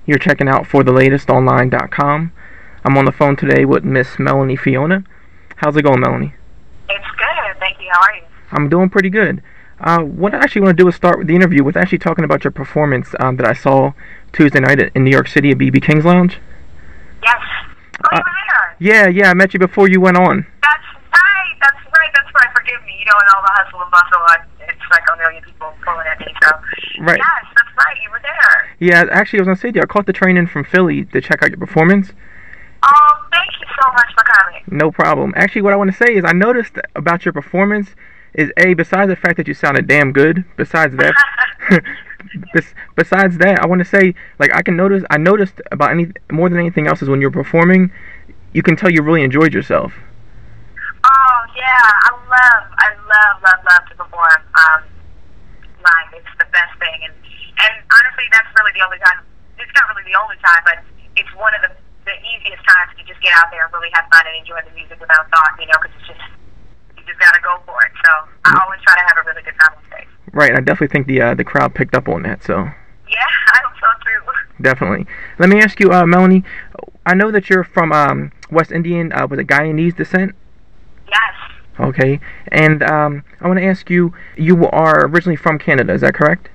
You're checking out forthelatestonline.com. I'm on the phone today with Miss Melanie Fiona. How's it going, Melanie? It's good, thank you. How are you? I'm doing pretty good. What I actually want to do is start with the interview with actually talking about your performance that I saw Tuesday night in New York City at BB King's Lounge. Yes. Oh, you were there? Yeah, I met you before you went on. That's right. Forgive me. You know, in all the hustle and bustle, it's like a million people pulling at me, so. Right. Yes, that's right. You were there. Yeah, actually, I was going to say to you, I caught the train in from Philly to check out your performance. Oh, thank you so much for coming. No problem. Actually, what I want to say is I noticed about your performance is, besides the fact that you sounded damn good, besides that, besides that, I want to say, like, I noticed about more than anything else is when you're performing, you can tell you really enjoyed yourself. Oh, yeah. I love to perform live. It's the best thing. And honestly, that's really the only time. It's not really the only time, but it's one of the easiest times to just get out there and really have fun and enjoy the music without thought, you know, because you just got to go for it. So I always try to have a really good time on stage. Right. I definitely think the crowd picked up on that, so. Yeah, I hope so too. Definitely. Let me ask you, Melanie, I know that you're from West Indian with a Guyanese descent. Yes. Okay, and I want to ask you, you are originally from Canada, is that correct?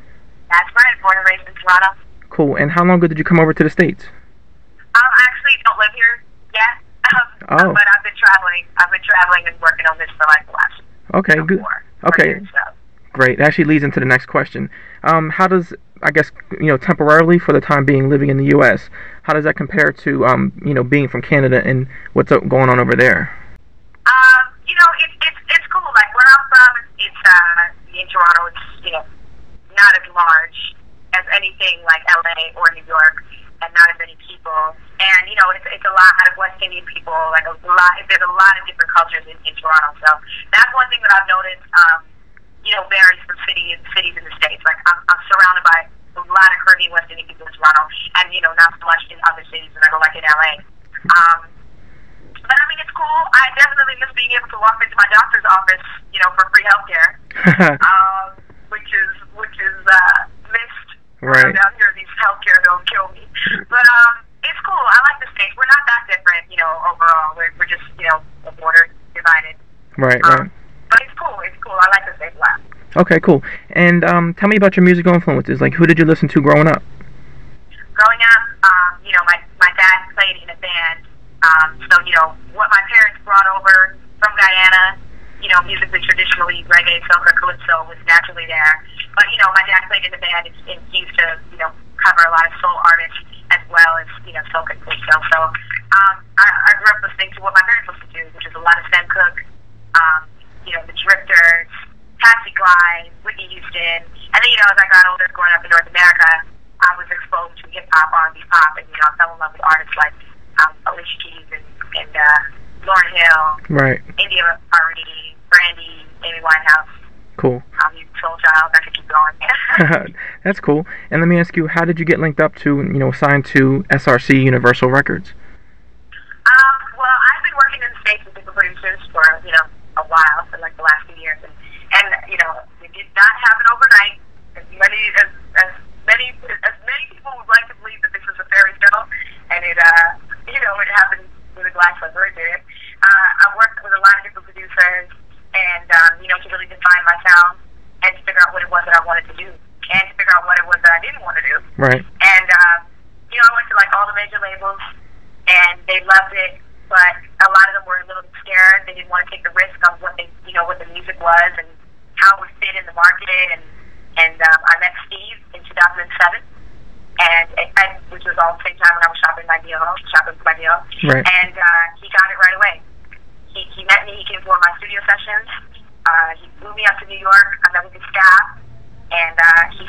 That's right, born and raised in Toronto. Cool, and how long ago did you come over to the States? I actually don't live here yet, but I've been traveling and working on this for like the last good. Okay, years, so. Great. That actually leads into the next question. How does, I guess, temporarily for the time being living in the U.S., how does that compare to, being from Canada and what's going on over there? It's cool. Like where I'm from, it's in Toronto. It's not as large as anything like LA or New York, and not as many people. And it's a lot of West Indian people. Like there's a lot of different cultures in Toronto. So that's one thing that I've noticed. Varies from cities in the States. Like I'm surrounded by a lot of Caribbean West Indian people in Toronto, and not so much in other cities. And I go like in LA. But I mean, it's cool. I definitely miss being able to walk into my doctor's office, for free healthcare, which is missed. Right. Down here, these healthcare don't kill me. But it's cool. I like the States. We're not that different, overall. We're just, a border divided. Right. But it's cool. I like the States a lot. Okay, cool. And tell me about your musical influences. Like, who did you listen to growing up? Growing up, my dad played in a band. So, what my parents brought over from Guyana, musically, traditionally, reggae, soca, calypso was naturally there. But, my dad played in a band and he used to, cover a lot of soul artists as well as, soca and calypso. So, I grew up listening to what my parents listened to, which is a lot of Sam Cooke, the Drifters, Patsy Cline, Whitney Houston. And then, as I got older, growing up in North America, I was exposed to hip-hop, R&B, pop, and, I fell in love with artists like Alicia Keys and Lauryn Hill, right? India Arie, Brandy, Amy Winehouse. Cool. Soul Child. I could keep going. That's cool. And let me ask you, how did you get linked up to, signed to SRC Universal Records? Well, I've been working in the States with different producers for a while, for like the last few years, and it did not happen overnight. As many people would like to believe that this was a fairy tale, and it happened with a glass slipper. It did. I worked with a lot of different producers, and to really define my sound and to figure out what it was that I wanted to do, and to figure out what it was that I didn't want to do. Right. And I went to like all the major labels, and they loved it, but a lot of them were a little bit scared. They didn't want to take the risk on what what the music was and how it would fit in the market. And I met Steve in 2007. Which was all the same time when I was shopping for my deal. Right. And he got it right away. He met me. He came to one of my studio sessions. He flew me up to New York. I met with his staff, and he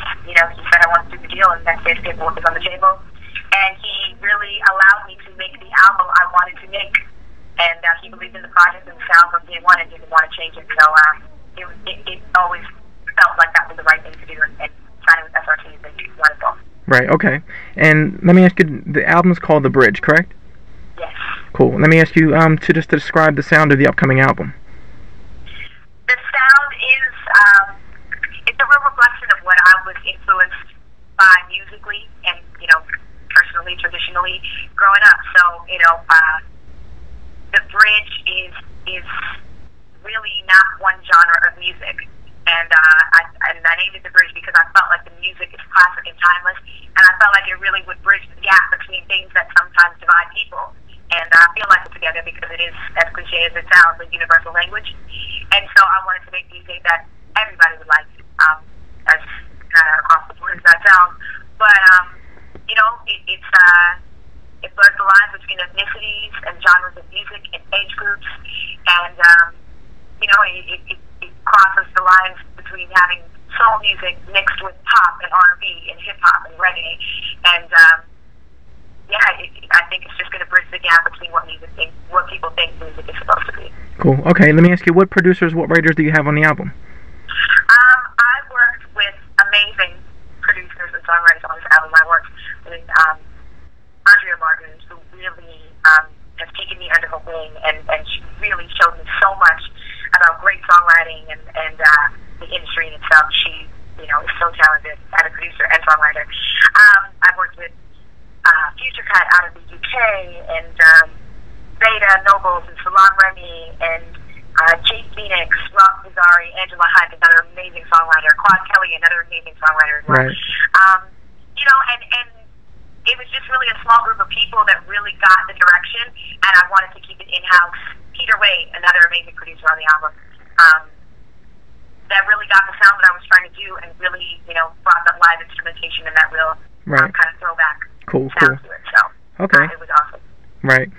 said I wanted to do the deal, and that stage paperwork was on the table. And he really allowed me to make the album I wanted to make, and he believed in the project and the sound from day one and didn't want to change it. So it always felt like that was the right thing to do, and signing with SRT has been wonderful. Right, okay. And let me ask you, the album is called The Bridge, correct? Yes. Cool. Let me ask you to describe the sound of the upcoming album. The sound is, it's a real reflection of what I was influenced by musically and, personally culturally, traditionally growing up. So, the bridge is really not one genre of music. And I named it the bridge because I felt like the music is classic and timeless, and I felt like it really would bridge the gap between things that sometimes divide people. And I feel like it's together because it is, as cliche as it sounds, a universal language. And so I wanted to make music that everybody would like, as kind of across the board as that sounds. But, it blurs the lines between ethnicities and genres of music and age groups. And, it crosses the lines between having soul music mixed with pop and R&B and hip-hop and reggae. And, I think it's just going to bridge the gap between what people think music is supposed to be. Cool. Okay, let me ask you, what producers, what writers do you have on the album? I've worked with amazing producers and songwriters on this album. I worked with Andrea Martin, who really has taken me under her wing, and she really showed me so much about great songwriting and the industry in itself. She, is so talented as a producer and songwriter. I've worked with Future Cut out of the UK, and Beta, Nobles, and Salon Remy, and Jay Phoenix, Rob Bizarre, Angela Hunt, another amazing songwriter, Claude Kelly, another amazing songwriter as well. Right. And it was just really a small group of people that really got the direction, and I wanted to keep it in-house. Peter Way, another amazing producer on the album, that really got the sound that I was trying to do, and really, brought that live instrumentation and that real kind of throwback sound to it. So, Okay. It was awesome. Right.